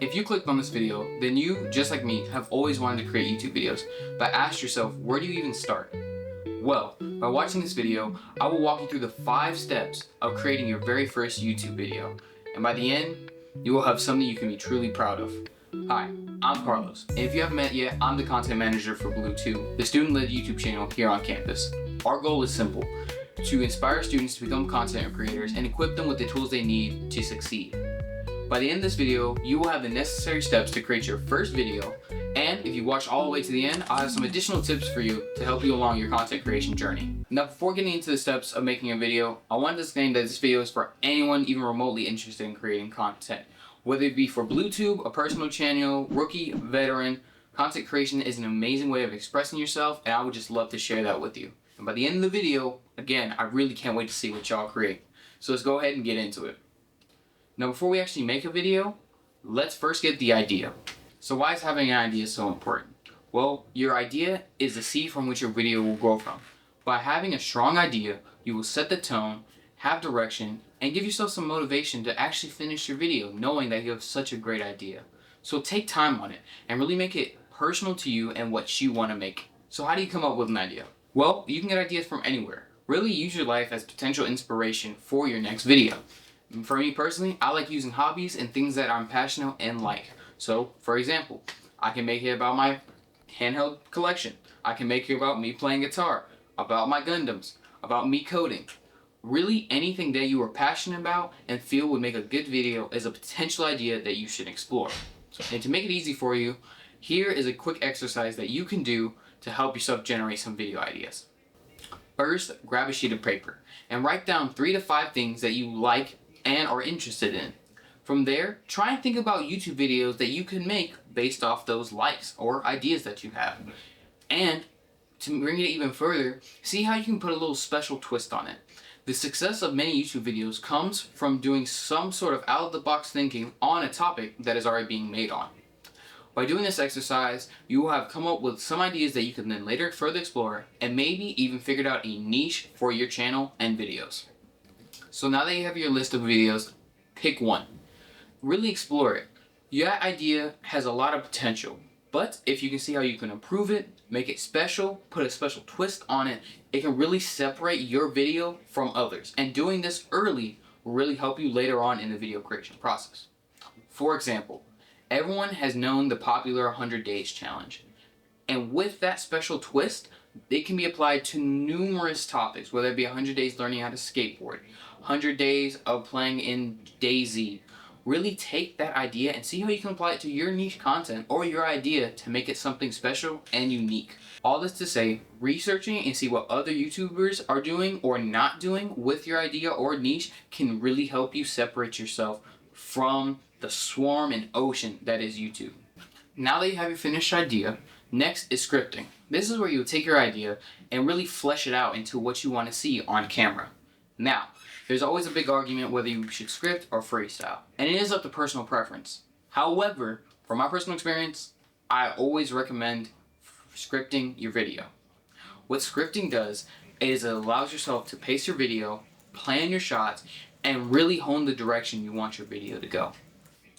If you clicked on this video, then you, just like me, have always wanted to create YouTube videos, but ask yourself, where do you even start? Well, by watching this video, I will walk you through the 5 steps of creating your very first YouTube video. And by the end, you will have something you can be truly proud of. Hi, I'm Carlos, and if you haven't met yet, I'm the content manager for BlueTube, the student-led YouTube channel here on campus. Our goal is simple: to inspire students to become content creators and equip them with the tools they need to succeed. By the end of this video, you will have the necessary steps to create your first video, and if you watch all the way to the end, I'll have some additional tips for you to help you along your content creation journey. Now, before getting into the steps of making a video, I wanted to explain that this video is for anyone even remotely interested in creating content. Whether it be for BlueTube, a personal channel, rookie, veteran, content creation is an amazing way of expressing yourself, and I would just love to share that with you. And by the end of the video, again, I really can't wait to see what y'all create. So let's go ahead and get into it. Now, before we actually make a video, let's first get the idea. So why is having an idea so important? Well, your idea is the seed from which your video will grow from. By having a strong idea, you will set the tone, have direction, and give yourself some motivation to actually finish your video, knowing that you have such a great idea. So take time on it, and really make it personal to you and what you want to make. So how do you come up with an idea? Well, you can get ideas from anywhere. Really use your life as potential inspiration for your next video. And for me personally, I like using hobbies and things that I'm passionate and like. So, for example, I can make it about my handheld collection. I can make it about me playing guitar, about my Gundams, about me coding. Really, anything that you are passionate about and feel would make a good video is a potential idea that you should explore. And to make it easy for you, here is a quick exercise that you can do to help yourself generate some video ideas. First, grab a sheet of paper and write down 3 to 5 things that you like and are interested in. From there, try and think about YouTube videos that you can make based off those likes or ideas that you have. And to bring it even further, see how you can put a little special twist on it. The success of many YouTube videos comes from doing some sort of out-of-the-box thinking on a topic that is already being made on. By doing this exercise, you will have come up with some ideas that you can then later further explore and maybe even figured out a niche for your channel and videos. So now that you have your list of videos, pick one. Really explore it. Your idea has a lot of potential, but if you can see how you can improve it, make it special, put a special twist on it, it can really separate your video from others. And doing this early will really help you later on in the video creation process. For example, everyone has known the popular 100 Days Challenge. And with that special twist, it can be applied to numerous topics, whether it be 100 days learning how to skateboard, 100 days of playing in DayZ. Really take that idea and see how you can apply it to your niche content or your idea to make it something special and unique. All this to say, researching and see what other YouTubers are doing or not doing with your idea or niche can really help you separate yourself from the swarm and ocean that is YouTube. Now that you have your finished idea, next is scripting. This is where you take your idea and really flesh it out into what you want to see on camera. Now, there's always a big argument whether you should script or freestyle, and it is up to personal preference. However, from my personal experience, I always recommend scripting your video. What scripting does is it allows yourself to pace your video, plan your shots, and really hone the direction you want your video to go.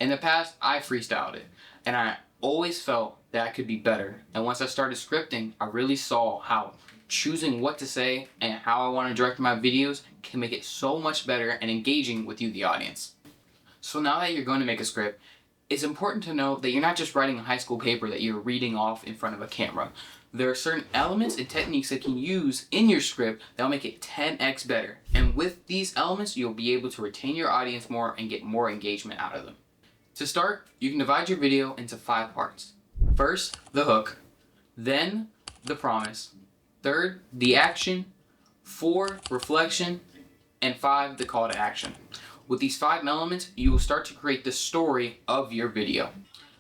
In the past, I freestyled it, and I always felt that I could be better. And once I started scripting, I really saw how choosing what to say and how I want to direct my videos can make it so much better and engaging with you, the audience. So now that you're going to make a script, it's important to know that you're not just writing a high school paper that you're reading off in front of a camera. There are certain elements and techniques that you can use in your script that'll make it 10x better. And with these elements, you'll be able to retain your audience more and get more engagement out of them. To start, you can divide your video into 5 parts. First, the hook, then the promise, third, the action, 4, reflection, and 5, the call to action. With these 5 elements, you will start to create the story of your video.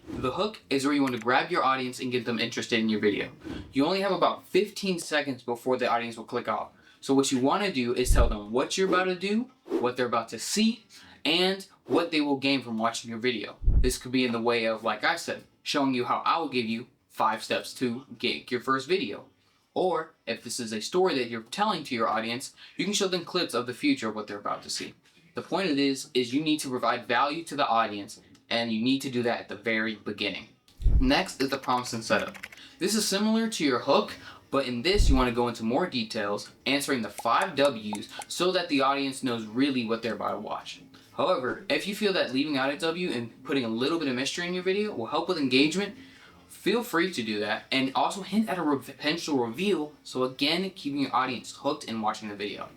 The hook is where you want to grab your audience and get them interested in your video. You only have about 15 seconds before the audience will click off. So what you want to do is tell them what you're about to do, what they're about to see, and what they will gain from watching your video. This could be in the way of, like I said, showing you how I will give you 5 steps to get your first video. Or, if this is a story that you're telling to your audience, you can show them clips of the future of what they're about to see. The point of this is you need to provide value to the audience and you need to do that at the very beginning. Next is the prompts and setup. This is similar to your hook, but in this you want to go into more details, answering the 5 W's so that the audience knows really what they're about to watch. However, if you feel that leaving out a W and putting a little bit of mystery in your video will help with engagement, feel free to do that, and also hint at a potential reveal, so again, keeping your audience hooked and watching the video.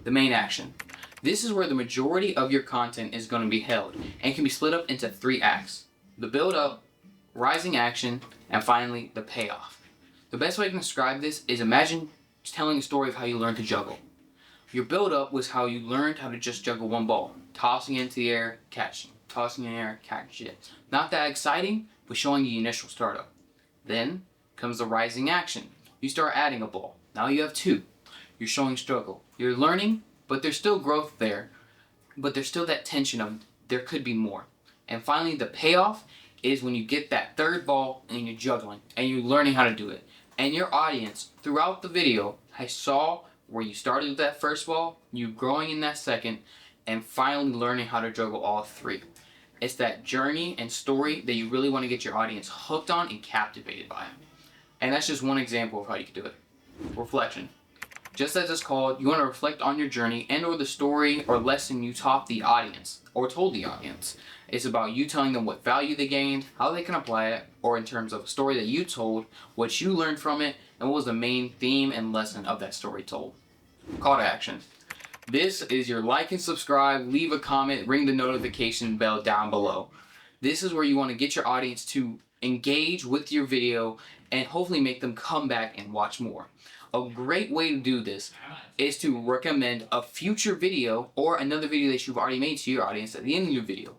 The main action. This is where the majority of your content is going to be held, and can be split up into 3 acts. The build up, rising action, and finally, the payoff. The best way I can describe this is imagine telling a story of how you learned to juggle. Your build up was how you learned how to just juggle one ball, tossing it into the air, catching, tossing it in the air, catching it. Not that exciting, but showing the initial startup. Then comes the rising action. You start adding a ball. Now you have 2. You're showing struggle. You're learning, but there's still growth there. But there's still that tension of there could be more. And finally, the payoff is when you get that 3rd ball and you're juggling and you're learning how to do it. And your audience throughout the video saw where you started with that 1st ball, you growing in that 2nd, and finally learning how to juggle all 3. It's that journey and story that you really want to get your audience hooked on and captivated by. And that's just one example of how you can do it. Reflection. Just as it's called, you want to reflect on your journey and or the story or lesson you taught the audience or told the audience. It's about you telling them what value they gained, how they can apply it, or in terms of a story that you told, what you learned from it, and what was the main theme and lesson of that story told. Call to action. This is your like and subscribe, leave a comment, ring the notification bell down below. This is where you want to get your audience to engage with your video and hopefully make them come back and watch more. A great way to do this is to recommend a future video or another video that you've already made to your audience at the end of your video.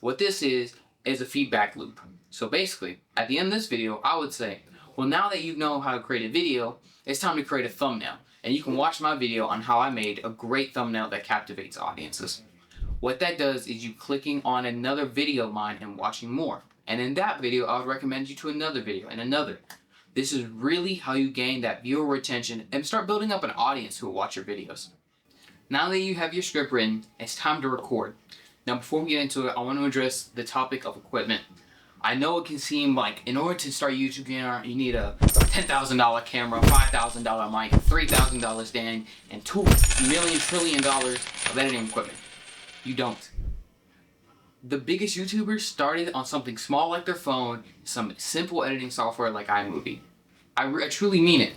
What this is a feedback loop. So basically, at the end of this video, I would say, well, now that you know how to create a video, it's time to create a thumbnail. And you can watch my video on how I made a great thumbnail that captivates audiences. What that does is you clicking on another video of mine and watching more. And in that video, I would recommend you to another video and another. This is really how you gain that viewer retention and start building up an audience who will watch your videos. Now that you have your script written, it's time to record. Now before we get into it, I want to address the topic of equipment. I know it can seem like in order to start YouTube, you need a $10,000 camera, $5,000 mic, $3,000 stand, and $2 trillion of editing equipment. You don't. The biggest YouTubers started on something small like their phone, some simple editing software like iMovie. I truly mean it.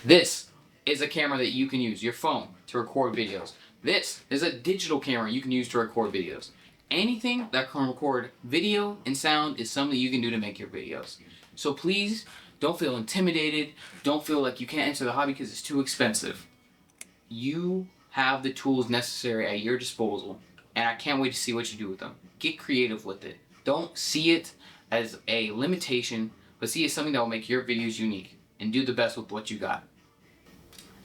This is a camera that you can use, your phone, to record videos. This is a digital camera you can use to record videos. Anything that can record video and sound is something you can do to make your videos. So please, don't feel intimidated. Don't feel like you can't enter the hobby because it's too expensive. You have the tools necessary at your disposal, and I can't wait to see what you do with them. Get creative with it. Don't see it as a limitation, but see it as something that will make your videos unique, and do the best with what you got.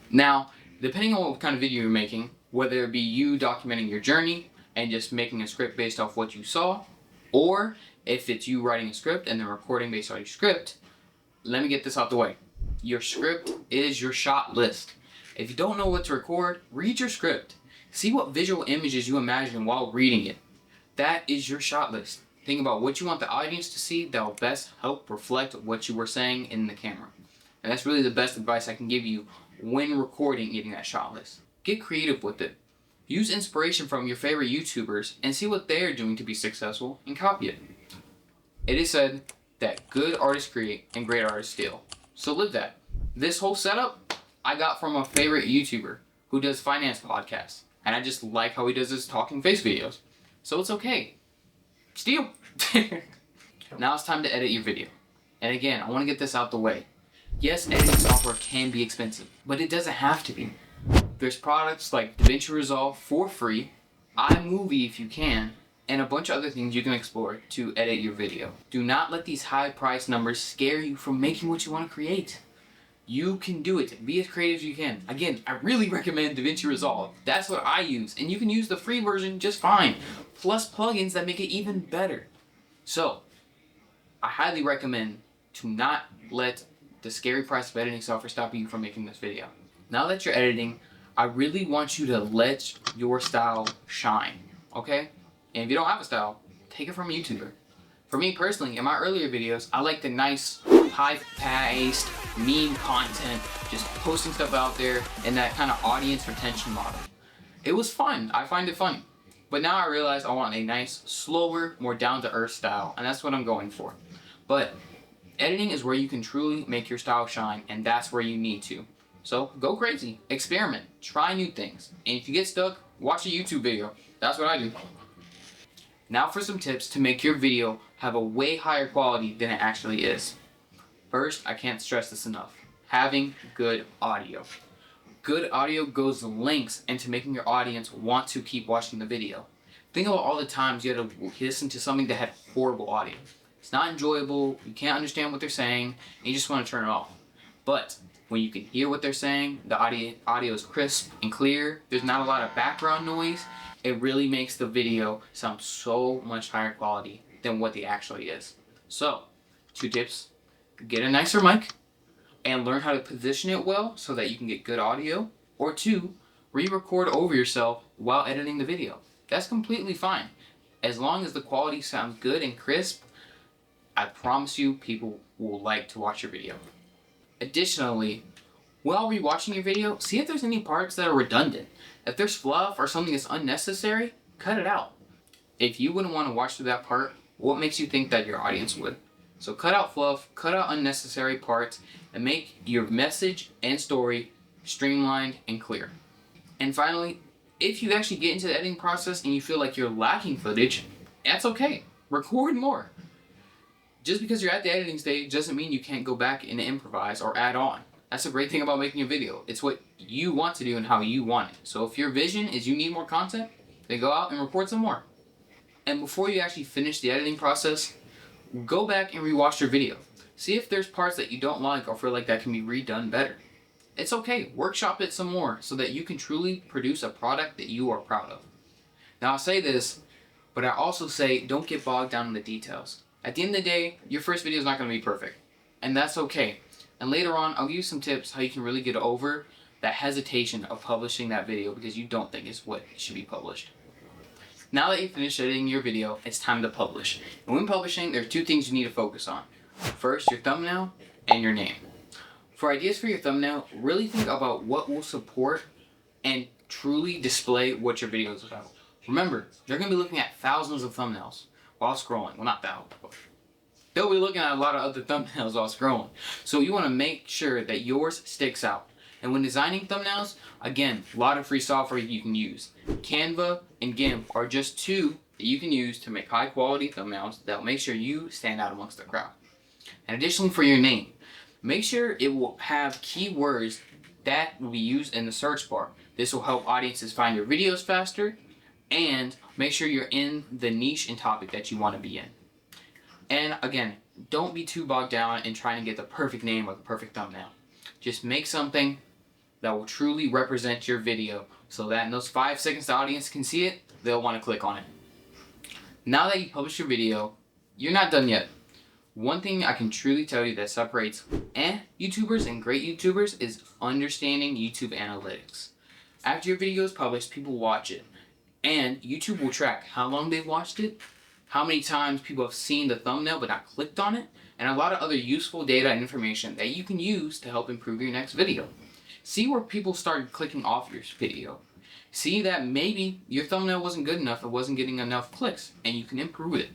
Now, depending on what kind of video you're making, whether it be you documenting your journey and just making a script based off what you saw, or if it's you writing a script and then recording based on your script, let me get this out the way. Your script is your shot list. If you don't know what to record, read your script. See what visual images you imagine while reading it. That is your shot list. Think about what you want the audience to see that will best help reflect what you were saying in the camera. And that's really the best advice I can give you when recording getting that shot list. Get creative with it. Use inspiration from your favorite YouTubers and see what they are doing to be successful and copy it. It is said that good artists create and great artists steal. So live that. This whole setup I got from a favorite YouTuber who does finance podcasts. And I just like how he does his talking face videos. So it's okay. Steal. Now it's time to edit your video. And again, I want to get this out the way. Yes, editing software can be expensive, but it doesn't have to be. There's products like DaVinci Resolve for free, iMovie if you can, and a bunch of other things you can explore to edit your video. Do not let these high price numbers scare you from making what you want to create. You can do it. Be as creative as you can. Again, I really recommend DaVinci Resolve. That's what I use, and you can use the free version just fine, plus plugins that make it even better. So, I highly recommend to not let the scary price of editing software stop you from making this video. Now that you're editing, I really want you to let your style shine, okay? And if you don't have a style, take it from a YouTuber. For me personally, in my earlier videos, I like the nice, high-paced, meme content, just posting stuff out there in that kind of audience retention model. It was fun. I find it funny. But now I realize I want a nice, slower, more down-to-earth style, and that's what I'm going for. But editing is where you can truly make your style shine, and that's where you need to. So go crazy, experiment, try new things, and if you get stuck, watch a YouTube video. That's what I do. Now for some tips to make your video have a way higher quality than it actually is. First, I can't stress this enough, having good audio. Good audio goes lengths into making your audience want to keep watching the video. Think about all the times you had to listen to something that had horrible audio. It's not enjoyable, you can't understand what they're saying, and you just want to turn it off. But when you can hear what they're saying, the audio is crisp and clear, there's not a lot of background noise, it really makes the video sound so much higher quality than what it actually is. So, 2 tips. Get a nicer mic and learn how to position it well so that you can get good audio. Or 2, re-record over yourself while editing the video. That's completely fine. As long as the quality sounds good and crisp, I promise you people will like to watch your video. Additionally, while rewatching your video, see if there's any parts that are redundant. If there's fluff or something that's unnecessary, cut it out. If you wouldn't want to watch through that part, what makes you think that your audience would? So cut out fluff, cut out unnecessary parts, and make your message and story streamlined and clear. And finally, if you actually get into the editing process and you feel like you're lacking footage, that's okay. Record more. Just because you're at the editing stage doesn't mean you can't go back and improvise or add on. That's the great thing about making a video. It's what you want to do and how you want it. So if your vision is you need more content, then go out and record some more. And before you actually finish the editing process, go back and rewatch your video. See if there's parts that you don't like or feel like that can be redone better. It's okay, workshop it some more so that you can truly produce a product that you are proud of. Now I say this, but I also say don't get bogged down in the details. At the end of the day, your first video is not going to be perfect, and that's okay. And later on, I'll give you some tips how you can really get over that hesitation of publishing that video because you don't think it's what should be published. Now that you've finished editing your video, it's time to publish. And when publishing, there are 2 things you need to focus on. First, your thumbnail and your name. For ideas for your thumbnail, really think about what will support and truly display what your video is about. Remember, they're going to be looking at thousands of thumbnails while scrolling. Well, not thousands, but they'll be looking at a lot of other thumbnails while scrolling. So you want to make sure that yours sticks out. And when designing thumbnails, again, a lot of free software you can use. Canva and GIMP are just 2 that you can use to make high quality thumbnails that will make sure you stand out amongst the crowd. And additionally for your name, make sure it will have keywords that will be used in the search bar. This will help audiences find your videos faster and make sure you're in the niche and topic that you want to be in. And again, don't be too bogged down in trying to get the perfect name or the perfect thumbnail. Just make something that will truly represent your video so that in those 5 seconds the audience can see it, they'll want to click on it. Now that you publish your video, you're not done yet. One thing I can truly tell you that separates YouTubers and great YouTubers is understanding YouTube analytics. After your video is published, people watch it. And YouTube will track how long they've watched it, how many times people have seen the thumbnail but not clicked on it, and a lot of other useful data and information that you can use to help improve your next video. See where people started clicking off your video. See that maybe your thumbnail wasn't good enough, it wasn't getting enough clicks, and you can improve it.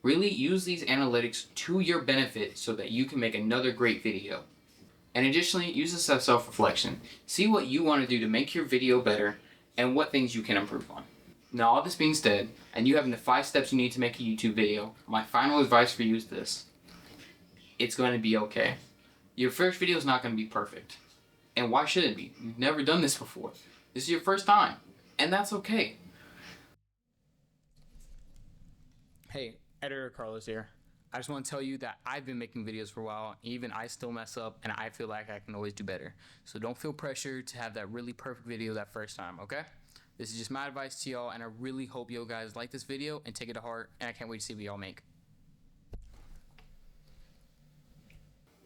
Really use these analytics to your benefit so that you can make another great video. And additionally, use this as self-reflection. See what you want to do to make your video better and what things you can improve on. Now all this being said, and you having the 5 steps you need to make a YouTube video, my final advice for you is this. It's going to be okay. Your first video is not going to be perfect. And why should it be? You've never done this before. This is your first time. And that's okay. Hey, Editor Carlos here. I just want to tell you that I've been making videos for a while. Even I still mess up, and I feel like I can always do better. So don't feel pressured to have that really perfect video that first time, okay? This is just my advice to y'all, and I really hope you guys like this video and take it to heart, and I can't wait to see what y'all make.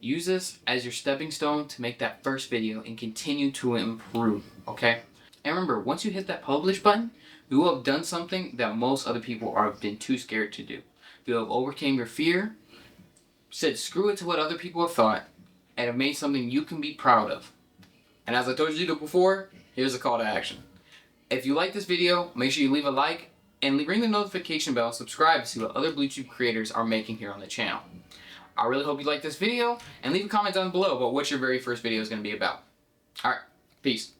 Use this as your stepping stone to make that first video and continue to improve, okay? And remember, once you hit that publish button, You will have done something that most other people have been too scared to do. You have overcame your fear, said screw it to what other people have thought, and have made something you can be proud of. And as I told you before, here's a call to action. If you like this video, make sure you leave a like and ring the notification bell, subscribe to see what other BlueTube creators are making here on the channel. I really hope you like this video, and leave a comment down below about what your very first video is going to be about. Alright, peace.